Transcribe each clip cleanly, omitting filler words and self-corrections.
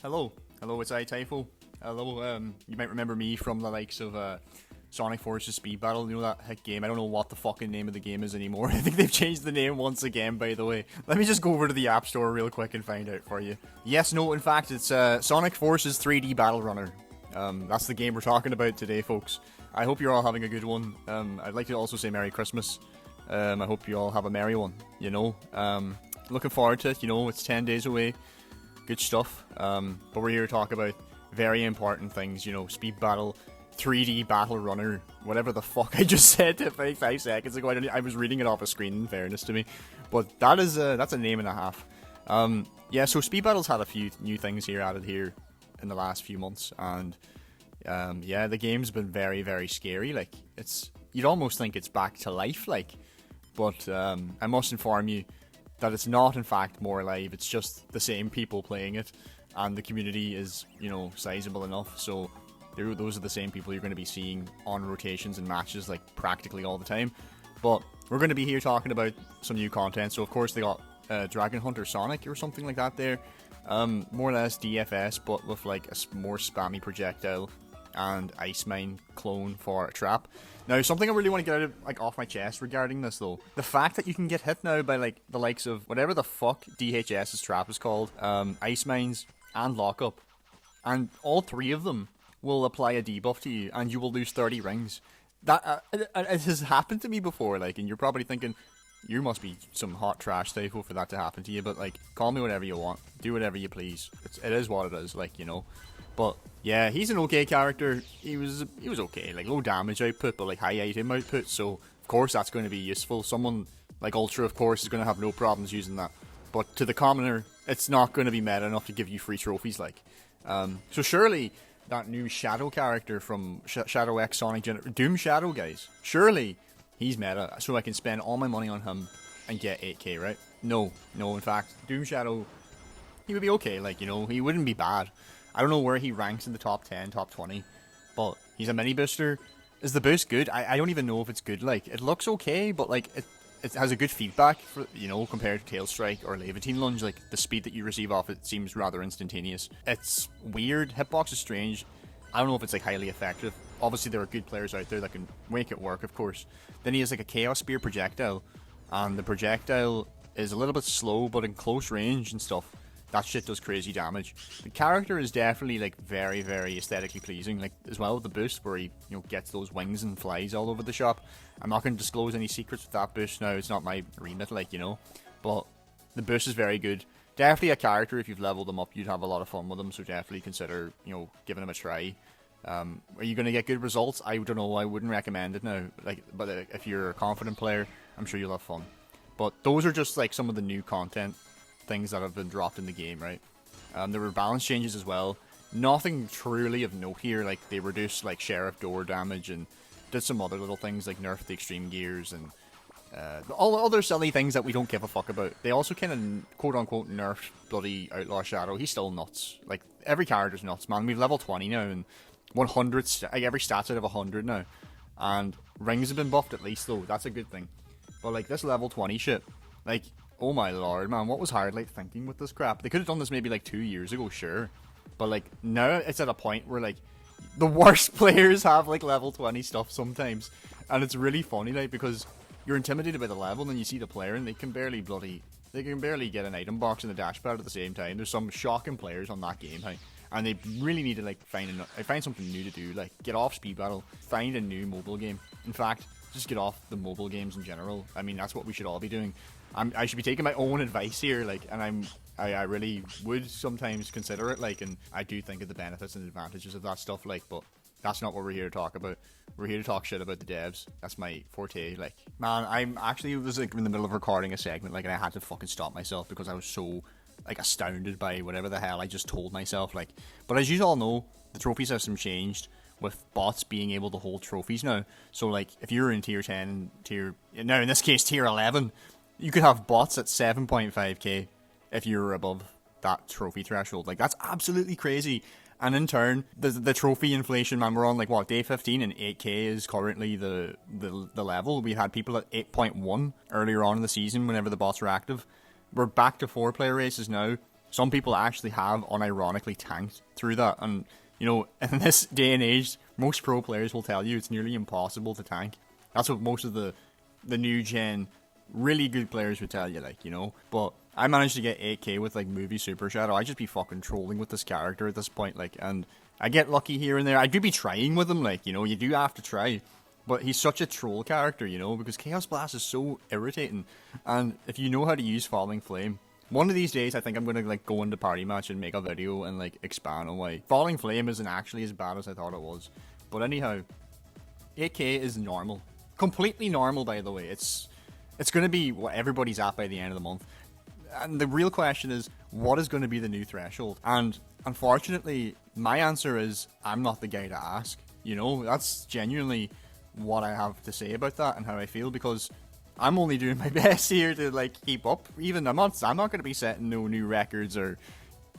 Hello, it's I, Typho. Hello, you might remember me from the likes of Sonic Forces Speed Battle. You know that hit game? I don't know what the fucking name of the game is anymore. I think they've changed the name once again, by the way. Let me just go over to the App Store real quick and find out for you. Yes, no, in fact, it's Sonic Forces 3D Battle Runner. That's the game we're talking about today, folks. I hope you're all having a good one. I'd like to also say Merry Christmas. I hope you all have a merry one, you know. Looking forward to it, you know, it's 10 days away. Good stuff. But we're here to talk about very important things, you know, Speed Battle, 3D Battle Runner, whatever the fuck I just said 5 seconds ago. I was reading it off a screen, in fairness to me. But that's a name and a half. Yeah, so Speed Battle's had a few new things added here in the last few months, and yeah, the game's been very, very scary. Like, you'd almost think it's back to life, like, but I must inform you that it's not, in fact, more alive. It's just the same people playing it, and the community is, you know, sizable enough, so those are the same people you're going to be seeing on rotations and matches, like, practically all the time. But we're going to be here talking about some new content. So, of course, they got Dragon Hunter Sonic or something like that there. More or less DFS, but with, like, a more spammy projectile and Ice Mine clone for a trap. Now, something I really want to get out of, like, off my chest regarding this, though. The fact that you can get hit now by, like, the likes of whatever the fuck DHS's trap is called, Ice Mines and Lockup, and all three of them will apply a debuff to you, and you will lose 30 rings. That it has happened to me before, like, and you're probably thinking, you must be some hot trash, Typho, for that to happen to you, but, like, call me whatever you want. Do whatever you please. It is what it is, like, you know. But yeah, he's an okay character. He was okay, like low damage output, but like high item output. So of course that's going to be useful. Someone like Ultra, of course, is going to have no problems using that. But to the commoner, it's not going to be meta enough to give you free trophies. Like, so surely that new Shadow character from Shadow X Sonic Doom Shadow, guys. Surely he's meta, so I can spend all my money on him and get 8k, right? No. In fact, Doom Shadow, he would be okay. Like, you know, he wouldn't be bad. I don't know where he ranks in the top 10, top 20, but he's a mini booster. Is the boost good? I don't even know if it's good. Like, it looks okay, but like it has a good feedback, for, you know, compared to Tail Strike or Levantine Lunge. Like, the speed that you receive off it seems rather instantaneous. It's weird. Hitbox is strange. I don't know if it's like highly effective. Obviously, there are good players out there that can make it work, of course. Then he has like a Chaos Spear projectile, and the projectile is a little bit slow, but in close range and stuff, that shit does crazy damage. The character is definitely like very, very aesthetically pleasing, like as well with the boost where he, you know, gets those wings and flies all over the shop. I'm not going to disclose any secrets with that boost now, it's not my remit, like, you know, but the boost is very good. Definitely a character, if you've leveled them up, you'd have a lot of fun with them, so definitely consider, you know, giving him a try. Are you going to get good results? I don't know, I wouldn't recommend it now, like, but if you're a confident player, I'm sure you'll have fun. But those are just like some of the new content things that have been dropped in the game, right? There were balance changes as well. Nothing truly of note here. Like, they reduced like Sheriff door damage and did some other little things like nerfed the extreme gears and all other silly things that we don't give a fuck about. They also kind of quote unquote nerfed bloody Outlaw Shadow. He's still nuts. Like, every character's nuts, man. We've level 20 now and 100. Like, every stat's out of 100 now, and rings have been buffed at least, though. That's a good thing. But like this level 20 shit, like, oh my lord, man, what was Hardlight thinking with this crap? They could have done this maybe like 2 years ago, sure. But like, now it's at a point where like, the worst players have like level 20 stuff sometimes. And it's really funny, like, because you're intimidated by the level and then you see the player and they can barely get an item box and a dashpad at the same time. There's some shocking players on that game, hey? And they really need to like find something new to do. Like, get off Speed Battle, find a new mobile game. In fact, just get off the mobile games in general. I mean, that's what we should all be doing. I should be taking my own advice here, like, and I really would sometimes consider it, like, and I do think of the benefits and advantages of that stuff, like, but that's not what we're here to talk about. We're here to talk shit about the devs. That's my forte, like, man, was like in the middle of recording a segment, like, and I had to fucking stop myself because I was so, like, astounded by whatever the hell I just told myself, like, but as you all know, the trophy system changed with bots being able to hold trophies now. So, like, if you're in tier 10, now in this case tier 11, you could have bots at 7.5k if you're above that trophy threshold. Like, that's absolutely crazy. And in turn, the trophy inflation, man, we're on like, what, day 15, and 8k is currently the level. We had people at 8.1 earlier on in the season whenever the bots were active. We're back to 4-player races now, Some people actually have unironically tanked through that, and you know, in this day and age, most pro players will tell you it's nearly impossible to tank. That's what most of the new gen really good players would tell you, like, you know. But I managed to get 8k with like movie Super Shadow. I just be fucking trolling with this character at this point, like, and I get lucky here and there. I do be trying with him, like, you know, you do have to try. But he's such a troll character, you know, because Chaos Blast is so irritating. And if you know how to use Falling Flame, one of these days I think I'm going to like go into Party Match and make a video and like expand on why Falling Flame isn't actually as bad as I thought it was. But anyhow, 8k is normal. Completely normal, by the way. It's going to be what everybody's at by the end of the month. And the real question is, what is going to be the new threshold? And unfortunately, my answer is, I'm not the guy to ask. You know, that's genuinely what I have to say about that and how I feel, because I'm only doing my best here to like keep up. Even I'm not going to be setting no new records or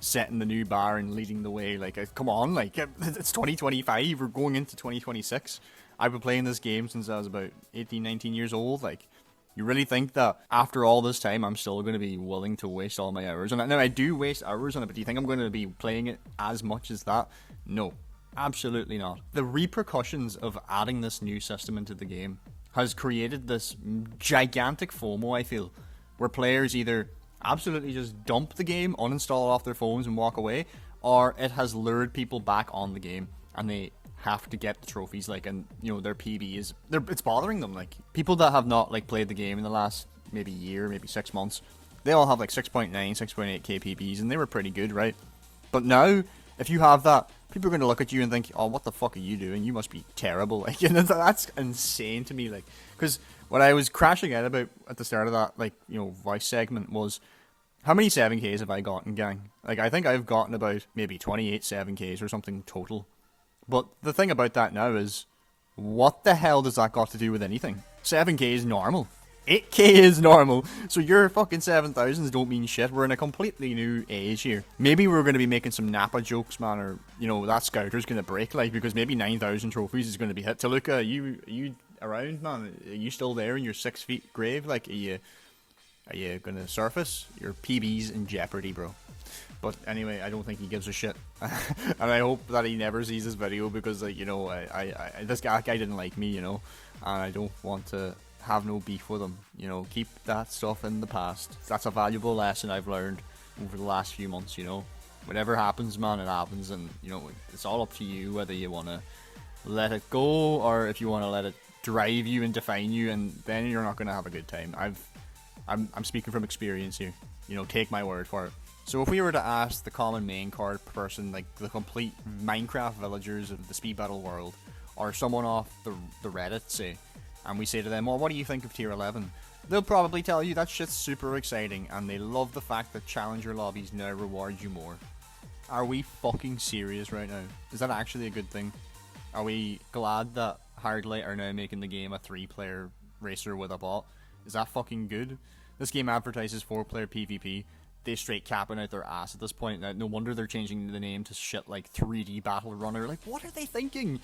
setting the new bar and leading the way. Like, come on, like, it's 2025. We're going into 2026. I've been playing this game since I was about 18, 19 years old. Like, you really think that after all this time I'm still going to be willing to waste all my hours on it? Now, I do waste hours on it, but do you think I'm going to be playing it as much as that? No, absolutely not. The repercussions of adding this new system into the game has created this gigantic FOMO, I feel, where players either absolutely just dump the game, uninstall it off their phones and walk away, or it has lured people back on the game and they have to get the trophies, like, and you know, their PB is, it's bothering them. Like, people that have not like played the game in the last maybe year, maybe 6 months, they all have like 6.9, 6.8k PBs, and they were pretty good, right? But now, if you have that, people are going to look at you and think, oh, what the fuck are you doing? You must be terrible. Like, you know, that's insane to me. Like, because what I was crashing out about at the start of that, like, you know, voice segment was, how many 7Ks have I gotten, gang? Like, I think I've gotten about maybe 28 7Ks or something total. But the thing about that now is, what the hell does that got to do with anything? 7k is normal. 8k is normal. So your fucking 7,000s don't mean shit. We're in a completely new age here. Maybe we're going to be making some Napa jokes, man, or, you know, that scouter's going to break, like, because maybe 9,000 trophies is going to be hit. Taluka, you around, man? Are you still there in your 6 feet grave? Like, are you going to surface? Your PB's in jeopardy, bro. But anyway, I don't think he gives a shit. And I hope that he never sees this video, because, like, you know, this guy didn't like me, you know, and I don't want to have no beef with him. You know, keep that stuff in the past. That's a valuable lesson I've learned over the last few months, you know. Whatever happens, man, it happens, and, you know, it's all up to you whether you want to let it go or if you want to let it drive you and define you, and then you're not going to have a good time. I'm speaking from experience here. You know, take my word for it. So if we were to ask the common main card person, like the complete Minecraft villagers of the speed battle world, or someone off the Reddit, say, and we say to them, well, what do you think of tier 11? They'll probably tell you that shit's super exciting, and they love the fact that challenger lobbies now reward you more. Are we fucking serious right now? Is that actually a good thing? Are we glad that Hardlight are now making the game a 3-player racer with a bot? Is that fucking good? This game advertises 4-player PvP. They straight capping out their ass at this point. No wonder they're changing the name to shit like 3D Battle Runner. Like, what are they thinking?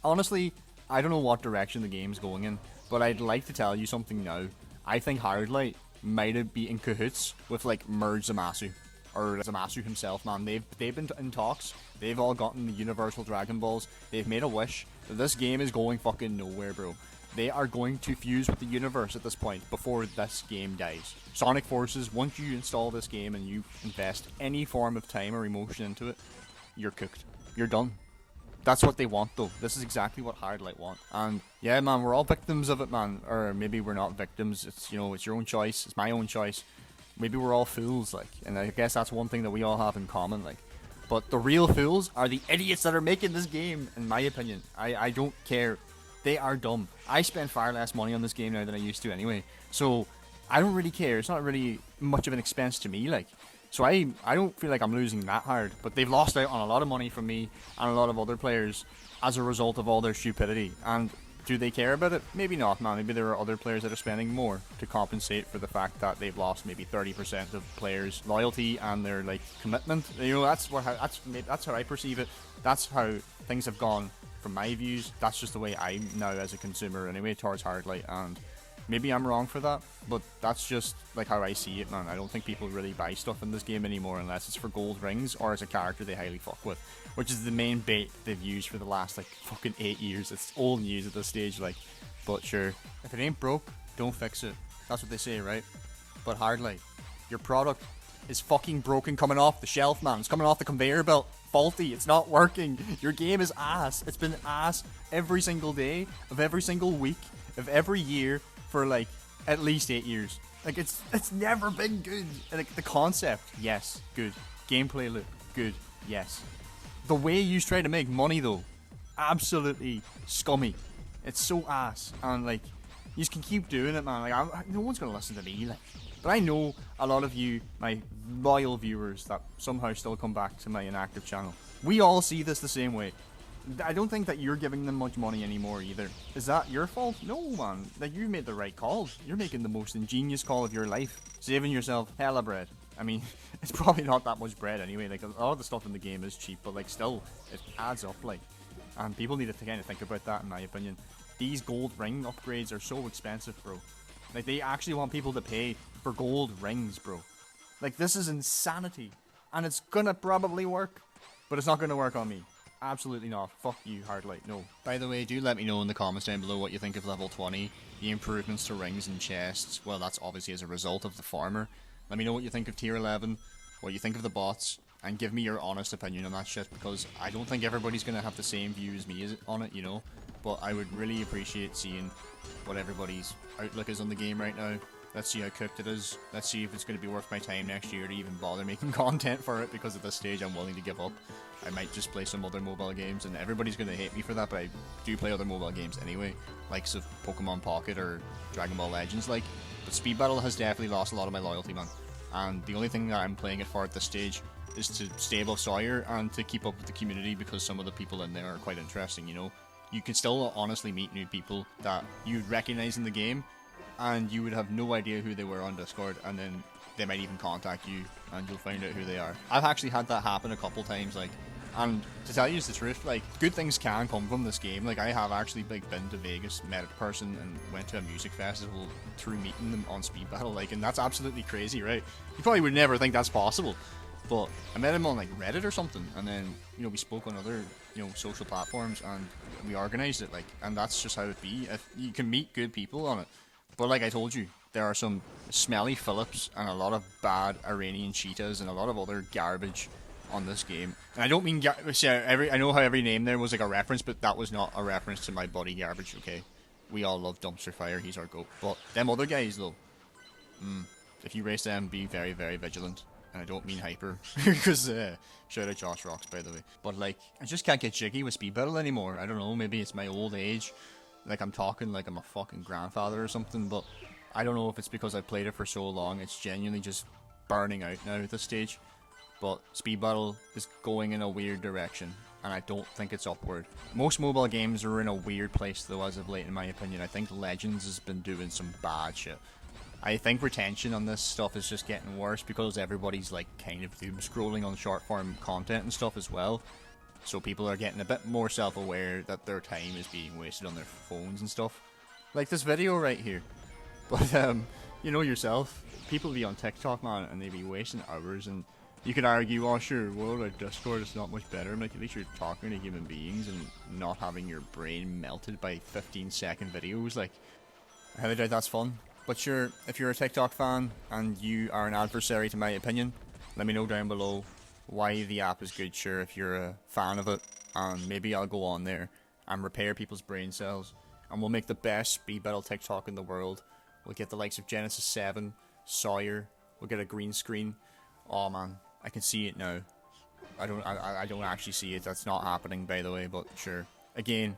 Honestly, I don't know what direction the game's going in, but I'd like to tell you something now. I think Hardlight might be in cahoots with, like, Merge Zamasu, or Zamasu himself, man. They've been in talks. They've all gotten the Universal Dragon Balls. They've made a wish. This game is going fucking nowhere, bro. They are going to fuse with the universe at this point before this game dies. Sonic Forces, once you install this game and you invest any form of time or emotion into it, you're cooked. You're done. That's what they want, though. This is exactly what Hardlight want. And yeah, man, we're all victims of it, man. Or maybe we're not victims. It's, you know, it's your own choice. It's my own choice. Maybe we're all fools, like. And I guess that's one thing that we all have in common, like. But the real fools are the idiots that are making this game, in my opinion. I don't care. They are dumb. I spend far less money on this game now than I used to anyway. So I don't really care. It's not really much of an expense to me, like. So I don't feel like I'm losing that hard. But they've lost out on a lot of money from me and a lot of other players as a result of all their stupidity. And do they care about it? Maybe not, man. Maybe there are other players that are spending more to compensate for the fact that they've lost maybe 30% of players' loyalty and their, like, commitment. You know, that's how I perceive it. That's how things have gone from my views. That's just the way I'm now as a consumer anyway towards Hardlight. And Maybe I'm wrong for that, but that's just like how I see it, man. I don't think people really buy stuff in this game anymore unless it's for gold rings or as a character they highly fuck with, which is the main bait they've used for the last like fucking 8 years. It's old news at this stage, like, but sure. If it ain't broke, don't fix it. That's what they say, right? But Hardlight, your product is fucking broken coming off the shelf, man. It's coming off the conveyor belt. Faulty. It's not working. Your game is ass. It's been ass every single day of every single week of every year for like at least 8 years. Like it's never been good. Like the concept, yes, good. Gameplay loop, good, yes. The way you try to make money though, absolutely scummy. It's so ass, and like you can keep doing it, man. Like no one's gonna listen to me, like. But I know a lot of you, my loyal viewers, that somehow still come back to my inactive channel. We all see this the same way. I don't think that you're giving them much money anymore either. Is that your fault? No, man. Like, you made the right call. You're making the most ingenious call of your life. Saving yourself hella bread. I mean, it's probably not that much bread anyway. Like, a lot of the stuff in the game is cheap, but like, still, it adds up, like. And people need to kind of think about that, in my opinion. These gold ring upgrades are so expensive, bro. Like, they actually want people to pay for gold rings, bro. Like, this is insanity. And it's gonna probably work, but it's not gonna work on me. Absolutely not. Fuck you, Hardlight. No. By the way, do let me know in the comments down below what you think of level 20. The improvements to rings and chests. Well, that's obviously as a result of the farmer. Let me know what you think of tier 11, what you think of the bots, and give me your honest opinion on that shit, because I don't think everybody's gonna have the same view as me on it, you know? But I would really appreciate seeing what everybody's outlook is on the game right now. Let's see how cooked it is. Let's see if it's going to be worth my time next year to even bother making content for it, because at this stage I'm willing to give up. I might just play some other mobile games, and everybody's going to hate me for that, but I do play other mobile games anyway, likes of Pokemon Pocket or Dragon Ball Legends, like. But Speed Battle has definitely lost a lot of my loyalty, man. And the only thing that I'm playing it for at this stage is to stay above Sawyer and to keep up with the community, because some of the people in there are quite interesting, you know. You can still honestly meet new people that you'd recognize in the game, and you would have no idea who they were on Discord, and then they might even contact you, and you'll find out who they are. I've actually had that happen a couple times, like, and to tell you the truth, like, good things can come from this game. Like, I have actually like been to Vegas, met a person, and went to a music festival through meeting them on Speed Battle, like, and that's absolutely crazy, right? You probably would never think that's possible, but I met him on like Reddit or something, and then, you know, we spoke on other, you know, social platforms, and we organized it, like, and that's just how it be. If you can meet good people on it. But like I told you, there are some smelly Phillips and a lot of bad Iranian cheetahs and a lot of other garbage on this game. And I don't mean I know how every name there was like a reference, but that was not a reference to my buddy Garbage, okay? We all love Dumpster Fire, he's our goat. But them other guys though, if you race them, be very, very vigilant. And I don't mean hyper, because shout out Josh Rocks, by the way. But like, I just can't get jiggy with Speed Battle anymore. I don't know, maybe it's my old age. Like, I'm talking like I'm a fucking grandfather or something, but I don't know if it's because I played it for so long. It's genuinely just burning out now at this stage. But Speed Battle is going in a weird direction, and I don't think it's upward. Most mobile games are in a weird place though as of late, in my opinion. I think Legends has been doing some bad shit. I think retention on this stuff is just getting worse because everybody's like kind of doom scrolling on short form content and stuff as well. So people are getting a bit more self-aware that their time is being wasted on their phones and stuff. Like this video right here. But you know yourself, people be on TikTok, man, and they be wasting hours, and you could argue, oh sure, well, like Discord is not much better. I'm like, at least you're talking to human beings and not having your brain melted by 15-second videos. Like, I highly doubt that's fun. But sure, if you're a TikTok fan and you are an adversary to my opinion, let me know down below why the app is good. Sure, if you're a fan of it, and maybe I'll go on there and repair people's brain cells, and we'll make the best Speed Battle TikTok in the world. We'll get the likes of Genesis 7, Sawyer, we'll get a green screen. Oh man, I can see it now. I don't actually see it, that's not happening by the way, but sure. Again,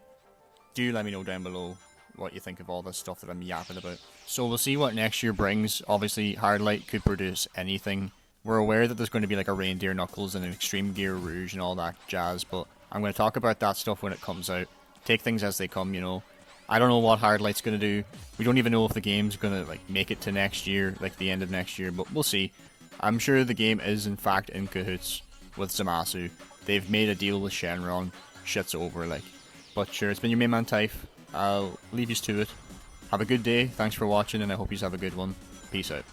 do let me know down below what you think of all this stuff that I'm yapping about. So we'll see what next year brings. Obviously, Hardlight could produce anything. We're aware that there's going to be like a Reindeer Knuckles and an Extreme Gear Rouge and all that jazz, but I'm going to talk about that stuff when it comes out. Take things as they come, you know. I don't know what Hardlight's going to do. We don't even know if the game's going to like make it to next year, like the end of next year, but we'll see. I'm sure the game is in fact in cahoots with Zamasu. They've made a deal with Shenron. Shit's over, like. But sure, it's been your main man Typho. I'll leave you to it. have a good day. Thanks for watching, and I hope you have a good one. Peace out.